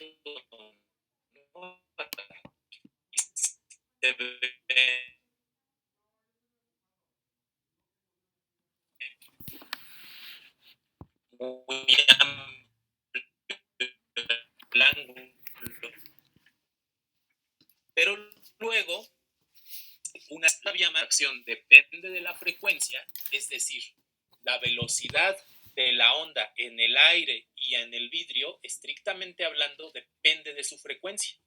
¿no? Se ve muy amplio el ángulo, pero luego una sabia acción depende de la frecuencia, es decir, la velocidad de la onda en el aire y en el vidrio, estrictamente hablando, depende de su frecuencia.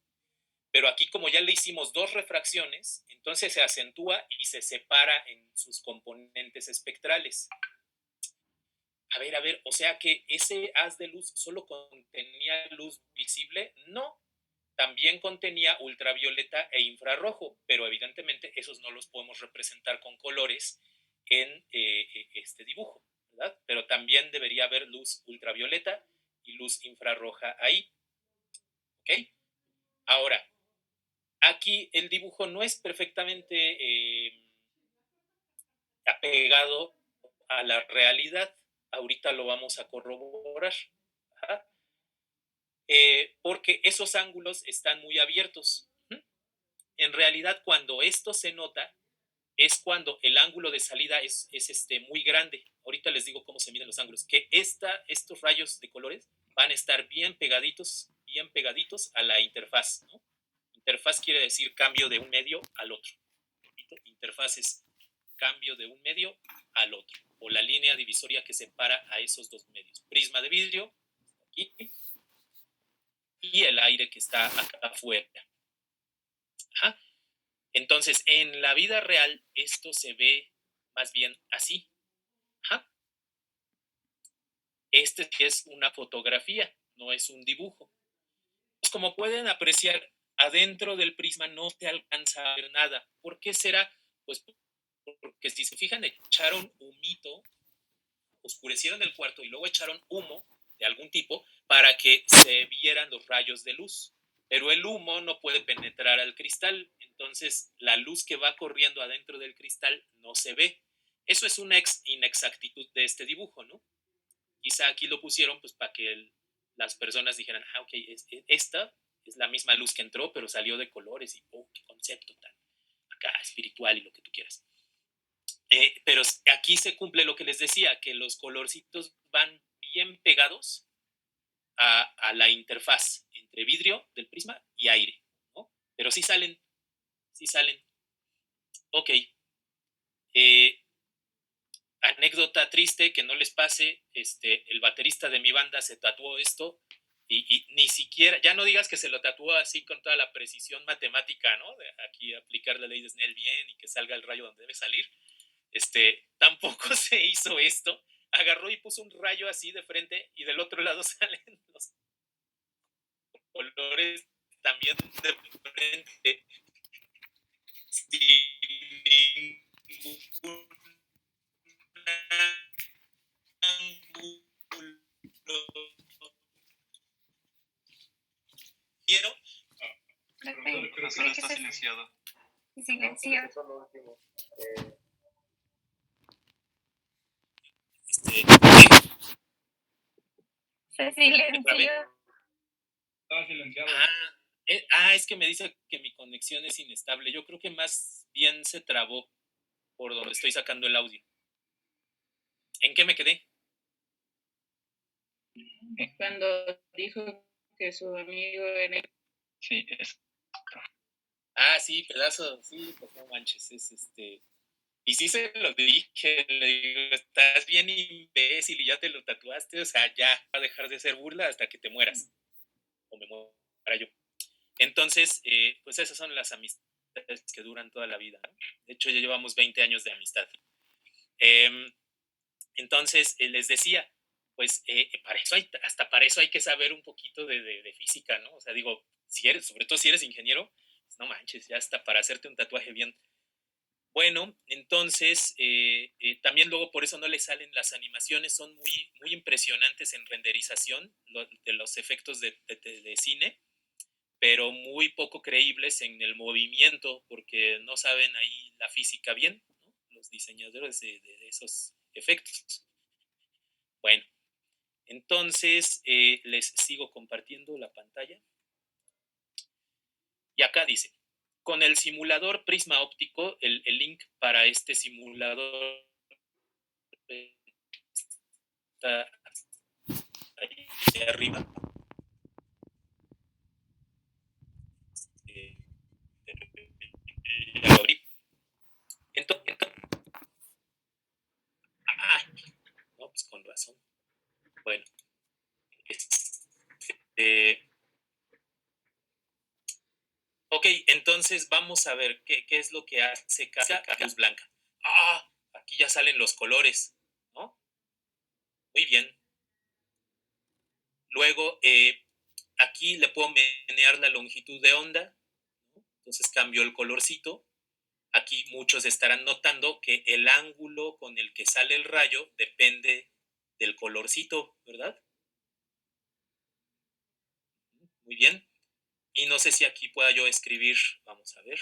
Pero aquí, como ya le hicimos dos refracciones, entonces se acentúa y se separa en sus componentes espectrales. A ver, o sea que ese haz de luz solo contenía luz visible. No, también contenía ultravioleta e infrarrojo, pero evidentemente esos no los podemos representar con colores en este dibujo, ¿verdad? Pero también debería haber luz ultravioleta y luz infrarroja ahí, ¿ok? Ahora, aquí el dibujo no es perfectamente apegado a la realidad. Ahorita lo vamos a corroborar. Ajá. Porque esos ángulos están muy abiertos. En realidad, cuando esto se nota, es cuando el ángulo de salida es muy grande. Ahorita les digo cómo se miden los ángulos. Que estos rayos de colores van a estar bien pegaditos a la interfaz, ¿no? Interfaz quiere decir cambio de un medio al otro. Interfaz es cambio de un medio al otro, o la línea divisoria que separa a esos dos medios. Prisma de vidrio, aquí, y el aire que está acá afuera. Ajá. Entonces, en la vida real, esto se ve más bien así. Ajá. Este es una fotografía, no es un dibujo. Pues como pueden apreciar, adentro del prisma no se alcanza a ver nada. ¿Por qué será? Pues porque si se fijan, echaron humito, oscurecieron el cuarto y luego echaron humo de algún tipo para que se vieran los rayos de luz. Pero el humo no puede penetrar al cristal, entonces la luz que va corriendo adentro del cristal no se ve. Eso es una inexactitud de este dibujo, ¿no? Quizá aquí lo pusieron pues para que las personas dijeran, ok, esta es la misma luz que entró, pero salió de colores y, oh, qué concepto tan acá espiritual y lo que tú quieras. Pero aquí se cumple lo que les decía, que los colorcitos van bien pegados a la interfaz entre vidrio del prisma y aire, ¿no? Pero sí salen, sí salen. Ok. Anécdota triste, que no les pase, el baterista de mi banda se tatuó esto y ni siquiera, ya no digas que se lo tatuó así con toda la precisión matemática, ¿no? De aquí aplicar la ley de Snell bien y que salga el rayo donde debe salir. Tampoco se hizo esto. Agarró y puso un rayo así de frente y del otro lado salen los colores también de frente sin ningún ángulo. ¿Vieron? Creo que no está silenciado. Silencio. Se silenció. Estaba silenciado. Es que me dice que mi conexión es inestable. Yo creo que más bien se trabó por donde estoy sacando el audio. ¿En qué me quedé? Cuando dijo que su amigo en el... Sí, es. Sí, pedazo, sí, pues no manches, Y sí se lo dije, le digo, estás bien imbécil y ya te lo tatuaste, o sea, ya va a dejar de ser burla hasta que te mueras. O me muera yo. Entonces, pues esas son las amistades que duran toda la vida, ¿no? De hecho, ya llevamos 20 años de amistad. Entonces, les decía, pues hasta para eso hay que saber un poquito de física, ¿no? O sea, digo, sobre todo si eres ingeniero, pues no manches, ya hasta para hacerte un tatuaje bien. Bueno, entonces, también luego por eso no le salen las animaciones, son muy, muy impresionantes en renderización de los efectos de cine, pero muy poco creíbles en el movimiento, porque no saben ahí la física bien, ¿no? Los diseñadores de esos efectos. Bueno, Entonces, les sigo compartiendo la pantalla. Y acá dice, con el simulador prisma óptico, el link para este simulador está ahí arriba. Ya lo abrí. Entonces, no, pues con razón. Bueno, ok, entonces vamos a ver qué es lo que hace cada luz blanca. Aquí ya salen los colores, ¿no? Muy bien. Luego, aquí le puedo menear la longitud de onda, ¿no? Entonces cambio el colorcito. Aquí muchos estarán notando que el ángulo con el que sale el rayo depende del colorcito, ¿verdad? Muy bien. Y no sé si aquí pueda yo escribir, vamos a ver.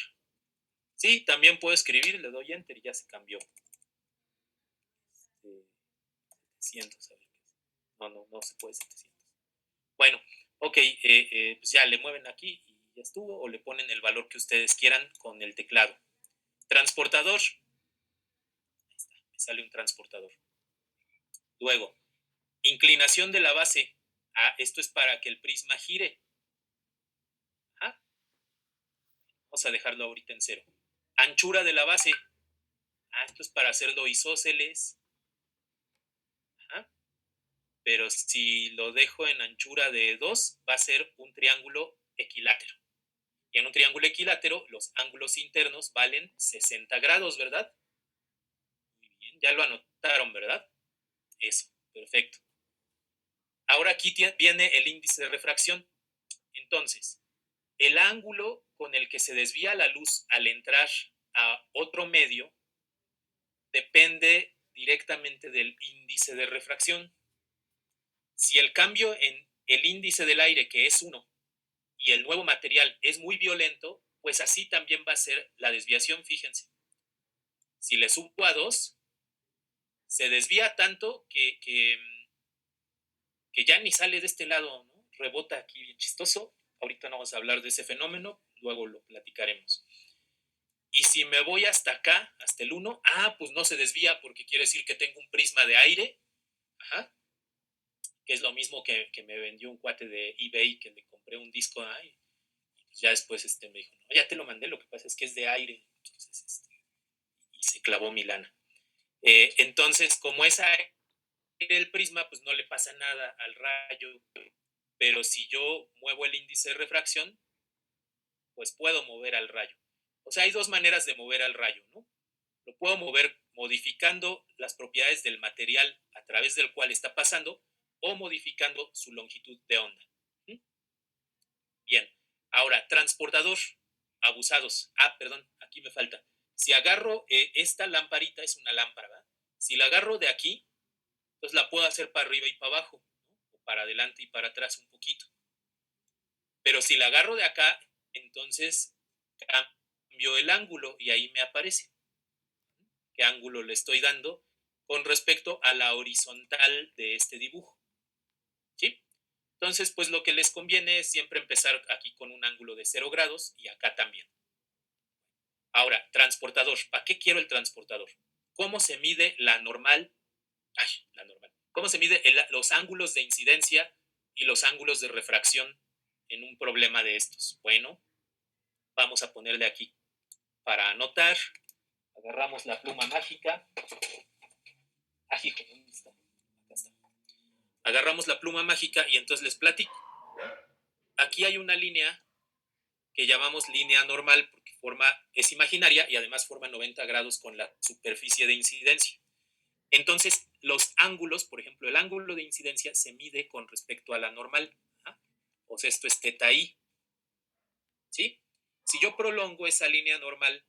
Sí, también puedo escribir, le doy enter y ya se cambió. 700, a ver. No se puede 700. Bueno, ok, pues ya le mueven aquí y ya estuvo, o le ponen el valor que ustedes quieran con el teclado. Transportador. Ahí está, me sale un transportador. Luego, inclinación de la base. Esto es para que el prisma gire. Vamos a dejarlo ahorita en 0. Anchura de la base. Esto es para hacerlo isósceles. Pero si lo dejo en anchura de 2, va a ser un triángulo equilátero. Y en un triángulo equilátero, los ángulos internos valen 60 grados, ¿verdad? Muy bien, ya lo anotaron, ¿verdad? Eso, perfecto. Ahora aquí viene el índice de refracción. Entonces, el ángulo con el que se desvía la luz al entrar a otro medio depende directamente del índice de refracción. Si el cambio en el índice del aire, que es 1, y el nuevo material es muy violento, pues así también va a ser la desviación, fíjense. Si le subo a 2, se desvía tanto que ya ni sale de este lado, ¿no? Rebota aquí bien chistoso. Ahorita no vamos a hablar de ese fenómeno, luego lo platicaremos. Y si me voy hasta acá, hasta el 1, pues no se desvía porque quiere decir que tengo un prisma de aire, que es lo mismo que me vendió un cuate de eBay que le compré un disco, y pues ya después me dijo, no, ya te lo mandé, lo que pasa es que es de aire. Entonces, y se clavó mi lana. Entonces, como es aire el prisma, pues no le pasa nada al rayo, pero si yo muevo el índice de refracción, pues puedo mover al rayo. O sea, hay dos maneras de mover al rayo, ¿no? Lo puedo mover modificando las propiedades del material a través del cual está pasando o modificando su longitud de onda. Bien, ahora, transportador, abusados. Perdón, aquí me falta. Si agarro esta lamparita, es una lámpara, ¿verdad? Si la agarro de aquí, entonces la puedo hacer para arriba y para abajo, ¿no? O para adelante y para atrás un poquito. Pero si la agarro de acá, entonces cambio el ángulo y ahí me aparece qué ángulo le estoy dando con respecto a la horizontal de este dibujo. ¿Sí? Entonces, pues lo que les conviene es siempre empezar aquí con un ángulo de 0 grados y acá también. Ahora, transportador. ¿Para qué quiero el transportador? ¿Cómo se mide la normal? La normal. ¿Cómo se mide los ángulos de incidencia y los ángulos de refracción en un problema de estos? Bueno, vamos a ponerle aquí para anotar. Agarramos la pluma mágica. Hijo, ¿dónde está? Acá está. Agarramos la pluma mágica y entonces les platico. Aquí hay una línea que llamamos línea normal porque es imaginaria y además forma 90 grados con la superficie de incidencia. Entonces, los ángulos, por ejemplo, el ángulo de incidencia se mide con respecto a la normal. O sea, esto es teta i. ¿Sí? Si yo prolongo esa línea normal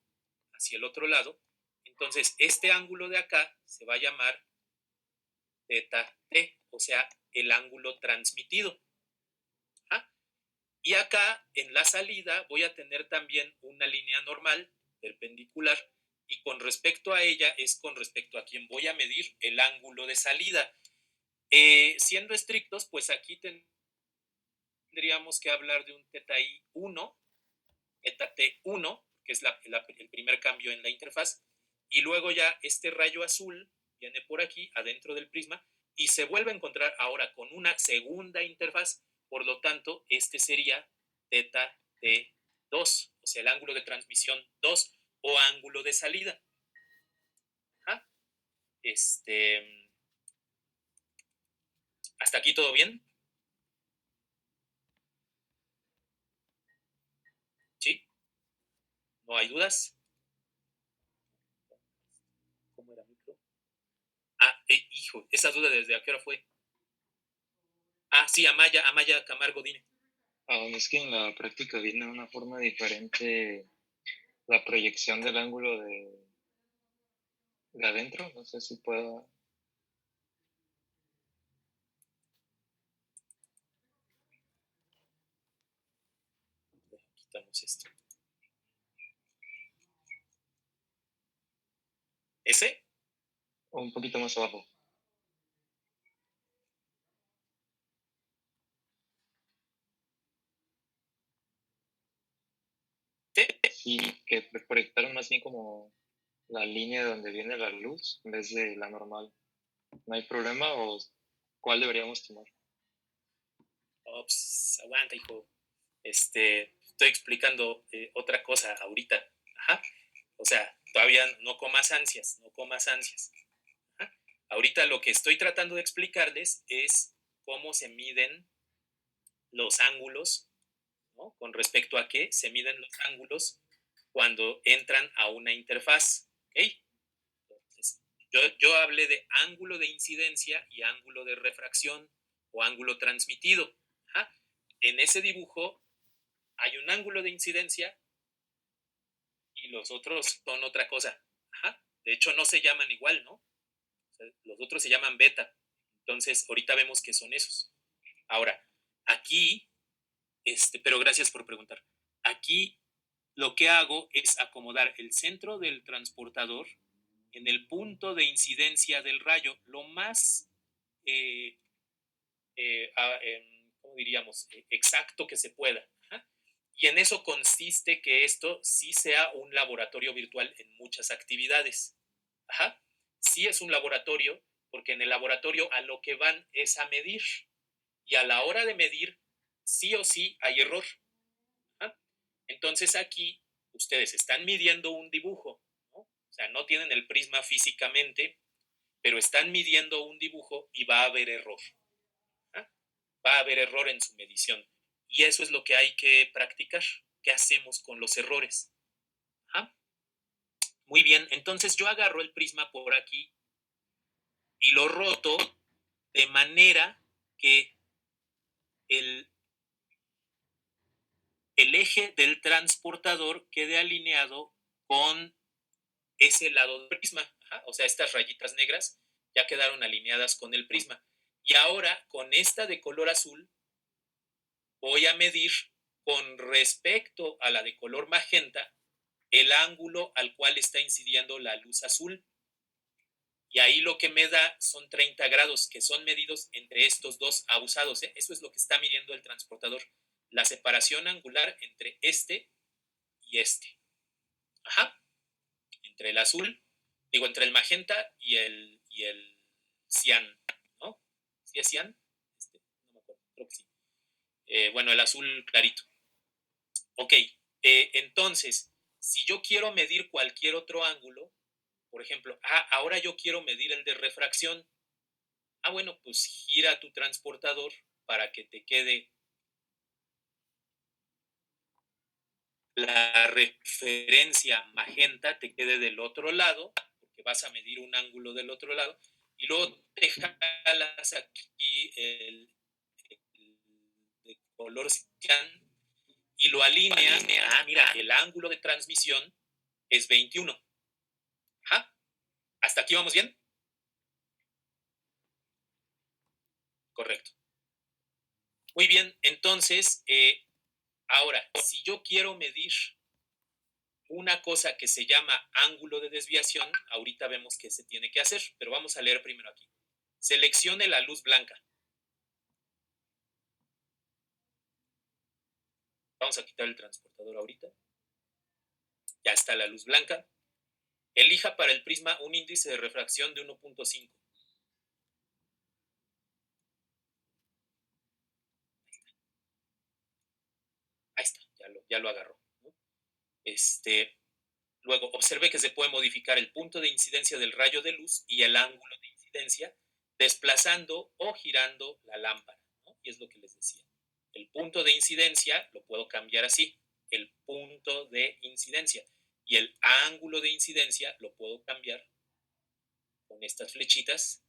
hacia el otro lado, entonces este ángulo de acá se va a llamar teta t, o sea, el ángulo transmitido. Y acá, en la salida, voy a tener también una línea normal, perpendicular, y con respecto a ella es con respecto a quien voy a medir el ángulo de salida. Siendo estrictos, pues aquí tendríamos que hablar de un θ I1, θ T1, que es el primer cambio en la interfaz, y luego ya este rayo azul viene por aquí, adentro del prisma, y se vuelve a encontrar ahora con una segunda interfaz, por lo tanto, este sería θ T2, o sea, el ángulo de transmisión 2 o ángulo de salida. ¿Ah? ¿Hasta aquí todo bien? ¿Sí? ¿No hay dudas? ¿Cómo era micro? Hijo, esa duda desde a qué hora fue. Sí, Amaya Camargo, dime. Es que en la práctica viene de una forma diferente la proyección del ángulo de adentro. No sé si pueda. Quitamos esto. ¿Ese? Un poquito más abajo. Sí, que proyectaron más bien como la línea de donde viene la luz en vez de la normal. ¿No hay problema o cuál deberíamos tomar? Pues, aguanta, hijo. Estoy explicando otra cosa ahorita. Ajá. O sea, todavía no comas ansias, no comas ansias. Ajá. Ahorita lo que estoy tratando de explicarles es cómo se miden los ángulos, ¿no? Con respecto a qué se miden los ángulos cuando entran a una interfaz. ¿Ok? Entonces, yo hablé de ángulo de incidencia y ángulo de refracción o ángulo transmitido. Ajá. En ese dibujo hay un ángulo de incidencia y los otros son otra cosa. Ajá. De hecho, no se llaman igual, ¿no? O sea, los otros se llaman beta. Entonces, ahorita vemos que son esos. Ahora, aquí, pero gracias por preguntar. Aquí lo que hago es acomodar el centro del transportador en el punto de incidencia del rayo, lo más, ¿cómo diríamos?, exacto que se pueda. Ajá. Y en eso consiste que esto sí sea un laboratorio virtual en muchas actividades. Ajá. Sí es un laboratorio, porque en el laboratorio a lo que van es a medir. Y a la hora de medir, sí o sí hay error. Ajá. Entonces aquí ustedes están midiendo un dibujo, ¿no? O sea, no tienen el prisma físicamente, pero están midiendo un dibujo y va a haber error. ¿Ah? Va a haber error en su medición. Y eso es lo que hay que practicar. ¿Qué hacemos con los errores? ¿Ah? Muy bien, entonces yo agarro el prisma por aquí y lo roto de manera que el eje del transportador quede alineado con ese lado del prisma. Ajá. O sea, estas rayitas negras ya quedaron alineadas con el prisma. Y ahora, con esta de color azul, voy a medir con respecto a la de color magenta el ángulo al cual está incidiendo la luz azul. Y ahí lo que me da son 30 grados, que son medidos entre estos dos abusados. Eso es lo que está midiendo el transportador. La separación angular entre este y este. Ajá. Entre el azul, entre el magenta y el cian, ¿no? ¿Sí es cian? No me acuerdo, creo que sí. Bueno, el azul clarito. Ok, entonces, si yo quiero medir cualquier otro ángulo, por ejemplo, ahora yo quiero medir el de refracción. Bueno, pues gira tu transportador para que te quede la referencia magenta, te quede del otro lado, porque vas a medir un ángulo del otro lado, y luego te jalas aquí el de color cian y lo alineas. Mira, el ángulo de transmisión es 21. Ajá. ¿Hasta aquí vamos bien? Correcto. Muy bien, entonces, ahora, si yo quiero medir una cosa que se llama ángulo de desviación, ahorita vemos qué se tiene que hacer, pero vamos a leer primero aquí. Seleccione la luz blanca. Vamos a quitar el transportador ahorita. Ya está la luz blanca. Elija para el prisma un índice de refracción de 1.5. Ahí está, ya lo agarró, ¿no? Luego, observe que se puede modificar el punto de incidencia del rayo de luz y el ángulo de incidencia desplazando o girando la lámpara, ¿no? Y es lo que les decía. El punto de incidencia lo puedo cambiar así, el punto de incidencia. Y el ángulo de incidencia lo puedo cambiar con estas flechitas.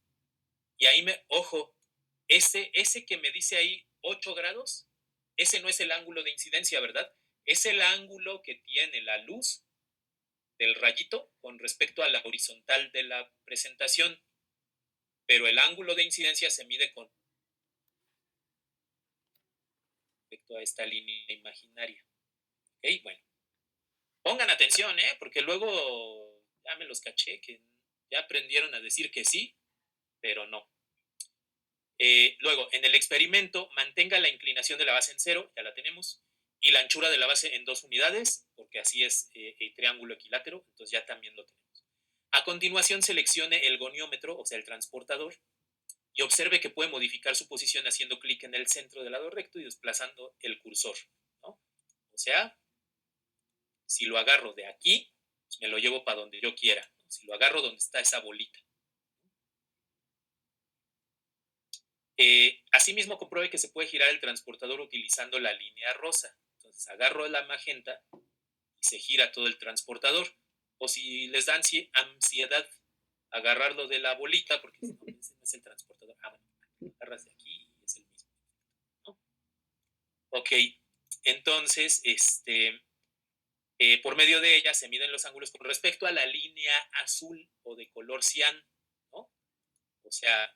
Y ahí ojo, ese que me dice ahí 8 grados, ese no es el ángulo de incidencia, ¿verdad? Es el ángulo que tiene la luz del rayito con respecto a la horizontal de la presentación. Pero el ángulo de incidencia se mide con respecto a esta línea imaginaria. ¿Ok? Bueno. Pongan atención, porque luego ya me los caché, que ya aprendieron a decir que sí, pero no. Luego, en el experimento, mantenga la inclinación de la base en 0, ya la tenemos, y la anchura de la base en 2 unidades, porque así es el triángulo equilátero, entonces ya también lo tenemos. A continuación, seleccione el goniómetro, o sea, el transportador, y observe que puede modificar su posición haciendo clic en el centro del lado recto y desplazando el cursor, ¿no? O sea, si lo agarro de aquí, pues me lo llevo para donde yo quiera, ¿no? Si lo agarro donde está esa bolita. Asimismo, compruebe que se puede girar el transportador utilizando la línea rosa. Entonces, agarro la magenta y se gira todo el transportador. O si les da ansiedad agarrarlo de la bolita, porque no, ese no es el transportador. Bueno, agarras de aquí y es el mismo, ¿no? Ok, entonces, por medio de ella se miden los ángulos con respecto a la línea azul o de color cian, ¿no? O sea,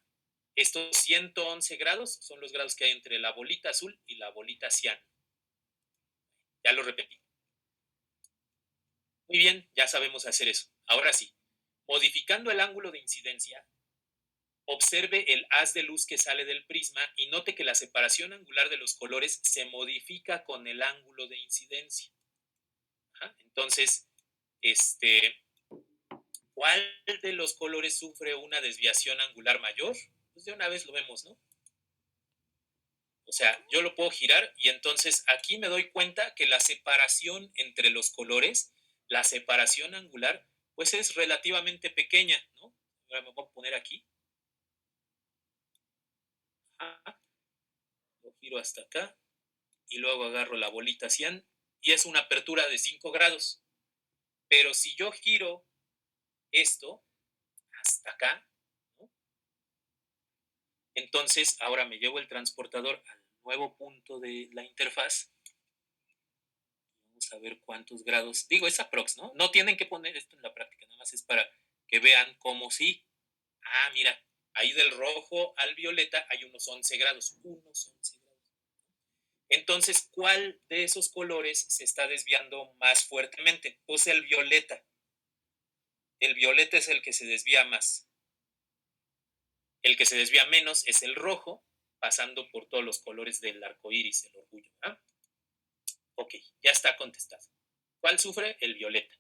estos 111 grados son los grados que hay entre la bolita azul y la bolita cian. Ya lo repetí. Muy bien, ya sabemos hacer eso. Ahora sí, modificando el ángulo de incidencia, observe el haz de luz que sale del prisma y note que la separación angular de los colores se modifica con el ángulo de incidencia. Entonces, ¿cuál de los colores sufre una desviación angular mayor? Pues de una vez lo vemos, ¿no? O sea, yo lo puedo girar y entonces aquí me doy cuenta que la separación entre los colores, la separación angular, pues es relativamente pequeña, ¿no? Ahora me voy a poner aquí. Lo giro hasta acá y luego agarro la bolita cian y es una apertura de 5 grados. Pero si yo giro esto hasta acá, ¿no? Entonces ahora me llevo el transportador al nuevo punto de la interfaz. Vamos a ver cuántos grados. Digo, es aprox, ¿no? No tienen que poner esto en la práctica, nada más es para que vean cómo sí. Mira, ahí del rojo al violeta hay unos 11 grados. Unos 11 grados. Entonces, ¿cuál de esos colores se está desviando más fuertemente? Pues el violeta. El violeta es el que se desvía más. El que se desvía menos es el rojo, pasando por todos los colores del arco iris, el orgullo. Ok, ya está contestado. ¿Cuál sufre? El violeta.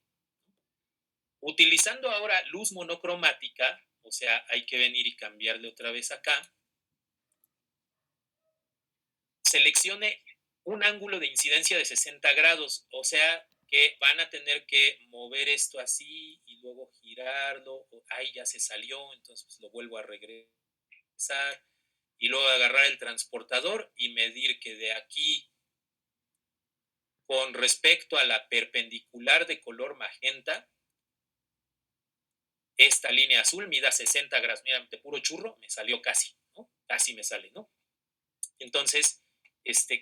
Utilizando ahora luz monocromática, o sea, hay que venir y cambiarle otra vez acá. Seleccione un ángulo de incidencia de 60 grados, o sea, que van a tener que mover esto así y luego girarlo. Ahí ya se salió, entonces pues lo vuelvo a regresar y luego agarrar el transportador y medir que de aquí con respecto a la perpendicular de color magenta, esta línea azul mida 60 grados. Mira, de puro churro me salió casi, ¿no? Casi me sale, ¿no? Entonces,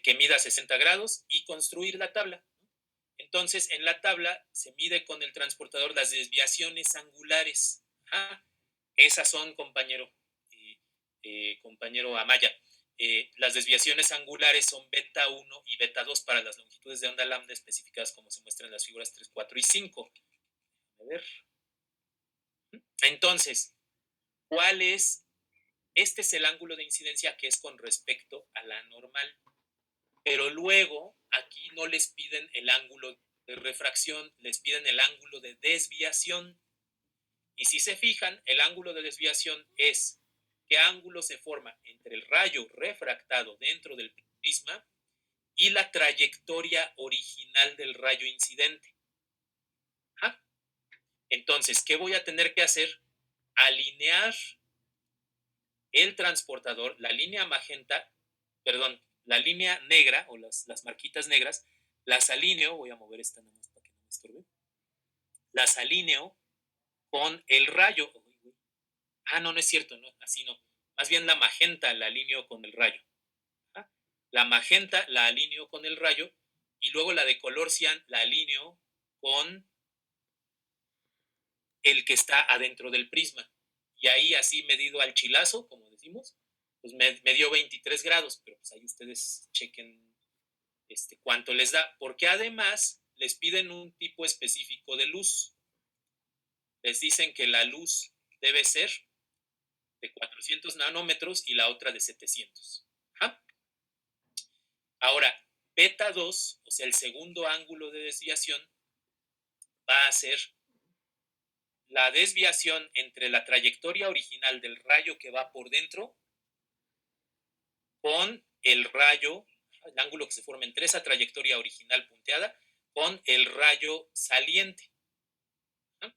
que mida 60 grados y construir la tabla. Entonces, en la tabla se mide con el transportador las desviaciones angulares. Esas son, compañero Amaya. Las desviaciones angulares son beta 1 y beta 2 para las longitudes de onda lambda especificadas como se muestra en las figuras 3, 4 y 5. A ver. Entonces, ¿cuál es Este es el ángulo de incidencia que es con respecto a la normal. Pero luego aquí no les piden el ángulo de refracción, les piden el ángulo de desviación. Y si se fijan, el ángulo de desviación es qué ángulo se forma entre el rayo refractado dentro del prisma y la trayectoria original del rayo incidente. ¿Ah? Entonces, ¿qué voy a tener que hacer? Alinear el transportador, la línea magenta, perdón, la línea negra o las marquitas negras, las alineo, voy a mover esta nada más para que no me estorbe, las alineo con el rayo. Ah, no, no es cierto, no, así no. Más bien la magenta la alineo con el rayo. ¿Ah? La magenta la alineo con el rayo y luego la de color cian la alineo con el que está adentro del prisma. Y ahí así medido al chilazo, como decimos, pues me dio 23 grados, pero pues ahí ustedes chequen cuánto les da, porque además les piden un tipo específico de luz. Les dicen que la luz debe ser de 400 nanómetros y la otra de 700. ¿Ah? Ahora, beta 2, o sea, el segundo ángulo de desviación, va a ser la desviación entre la trayectoria original del rayo que va por dentro con el rayo, el ángulo que se forma entre esa trayectoria original punteada con el rayo saliente. ¿No?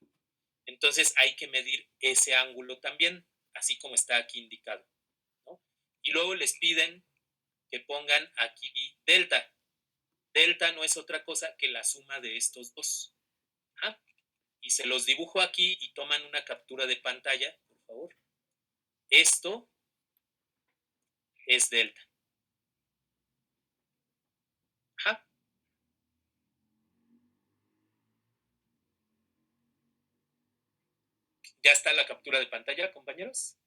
Entonces hay que medir ese ángulo también, así como está aquí indicado. ¿No? Y luego les piden que pongan aquí delta. Delta no es otra cosa que la suma de estos dos. ¿Ah? Y se los dibujo aquí y toman una captura de pantalla, por favor. Esto es delta. Ajá. ¿Ya está la captura de pantalla, compañeros?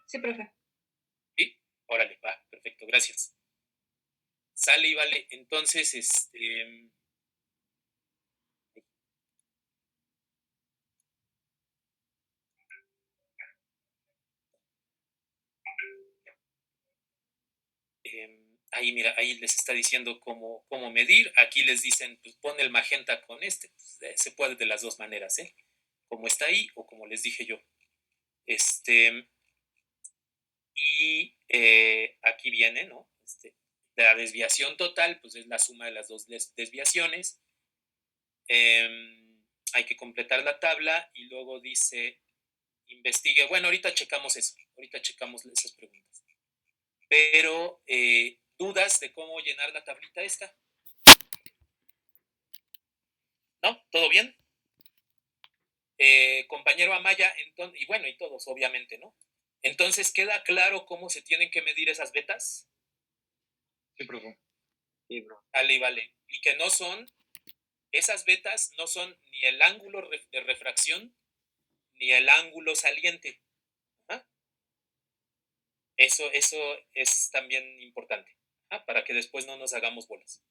Sí, profe. Sí, órale, va, perfecto, gracias. Sale y vale, entonces, ahí mira, ahí les está diciendo cómo medir. Aquí les dicen, pues pon el magenta con este. Pues, se puede de las dos maneras, ¿eh? Como está ahí o como les dije yo. Y aquí viene, ¿no? La desviación total, pues es la suma de las dos desviaciones. Hay que completar la tabla y luego dice, investigue. Bueno, ahorita checamos eso, ahorita checamos esas preguntas. Pero, ¿dudas de cómo llenar la tablita esta? ¿No? ¿Todo bien? Compañero Amaya, entonces, y bueno, y todos, obviamente, ¿no? Entonces, ¿queda claro cómo se tienen que medir esas betas? Sí, profe. Sí, bro. Vale, vale. Y que no son, esas betas no son ni el ángulo de refracción ni el ángulo saliente. ¿Ah? Eso es también importante, para que después no nos hagamos bolas.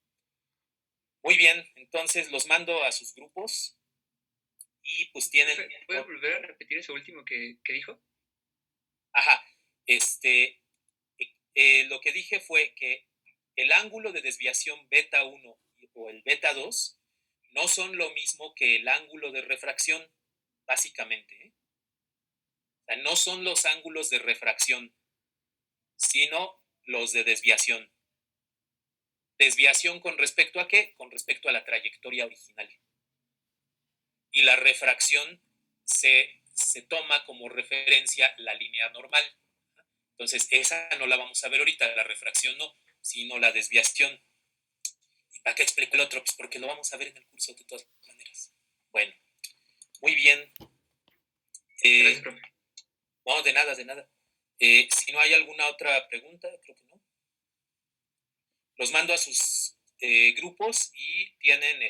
Muy bien, entonces los mando a sus grupos y pues tienen... ¿Puede volver a repetir eso último que dijo? Ajá, lo que dije fue que el ángulo de desviación beta 1 o el beta 2 no son lo mismo que el ángulo de refracción, básicamente. ¿Eh? O sea, no son los ángulos de refracción, sino los de desviación. ¿Desviación con respecto a qué? Con respecto a la trayectoria original. Y la refracción se toma como referencia la línea normal. Entonces, esa no la vamos a ver ahorita, la refracción no, sino la desviación. ¿Y para qué explico el otro? Pues porque lo vamos a ver en el curso de todas maneras. Bueno, muy bien. Gracias, profe. No, de nada, de nada. Si no hay alguna otra pregunta, creo que no. Los mando a sus grupos y tienen